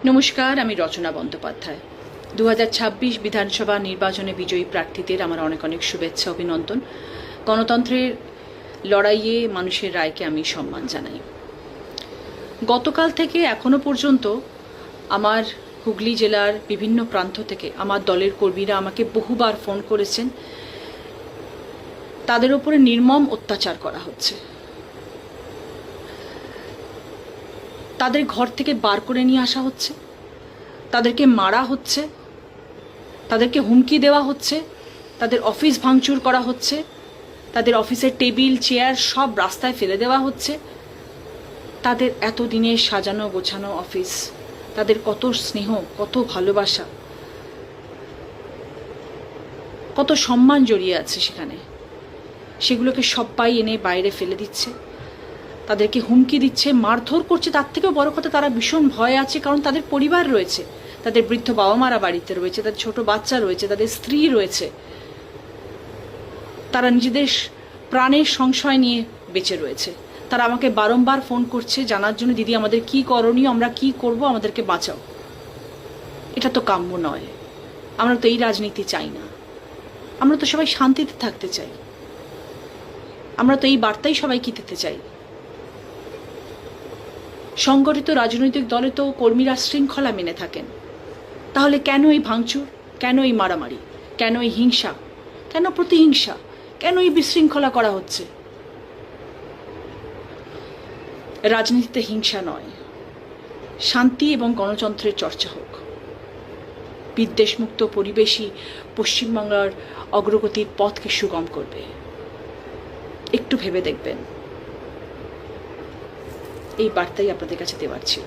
নমস্কার, আমি রচনা বন্দ্যোপাধ্যায়। 2026 বিধানসভা নির্বাচনে বিজয়ী প্রার্থীদের আমার অনেক অনেক শুভেচ্ছা, অভিনন্দন। গণতন্ত্রের লড়াইয়ে মানুষের রায়কে আমি সম্মান জানাই। গতকাল থেকে এখনো পর্যন্ত আমার হুগলি জেলার বিভিন্ন প্রান্ত থেকে আমার দলের কর্মীরা আমাকে বহুবার ফোন করেছেন। তাদের উপরে নির্মম অত্যাচার করা হচ্ছে, তাদের ঘর থেকে বার করে নিয়ে আসা হচ্ছে, তাদেরকে মারা হচ্ছে, তাদেরকে হুমকি দেওয়া হচ্ছে, তাদের অফিস ভাঙচুর করা হচ্ছে, তাদের অফিসের টেবিল চেয়ার সব রাস্তায় ফেলে দেওয়া হচ্ছে। তাদের এতদিনের সাজানো গোছানো অফিস, তাদের কত স্নেহ, কত ভালোবাসা, কত সম্মান জড়িয়ে আছে সেখানে, সেগুলোকে সবাই এনে বাইরে ফেলে দিচ্ছে, তাদেরকে হুমকি দিচ্ছে, মারধর করছে। তার থেকেও বড় কথা, তারা ভীষণ ভয় আছে, কারণ তাদের পরিবার রয়েছে, তাদের বৃদ্ধ বাবা মারা বাড়িতে রয়েছে, তাদের ছোট বাচ্চা রয়েছে, তাদের স্ত্রী রয়েছে। তারা নিজেদের প্রাণের সংশয় নিয়ে বেঁচে রয়েছে। তারা আমাকে বারংবার ফোন করছে জানার জন্য, দিদি আমাদের কি করণীয়, আমরা কি করব, আমাদেরকে বাঁচাও। এটা তো কাম্য নয়। আমরা তো এই রাজনীতি চাই না। আমরা তো সবাই শান্তিতে থাকতে চাই। আমরা তো এই বার্তাই সবাইকে দিতে চাই। সংগঠিত রাজনৈতিক দলে তো কর্মীরা শৃঙ্খলা মেনে থাকেন, তাহলে কেন এই ভাঙচুর, কেন এই মারামারি, কেন এই হিংসা, কেন প্রতিহিংসা, কেন এই বিশৃঙ্খলা করা হচ্ছে? রাজনীতিতে হিংসা নয়, শান্তি এবং গণতন্ত্রের চর্চা হোক। বিদ্বেষমুক্ত পরিবেশই পশ্চিমবাংলার অগ্রগতির পথকে সুগম করবে। একটু ভেবে দেখবেন। এই বার্তাই আপনাদের কাছে দেওয়ার ছিল।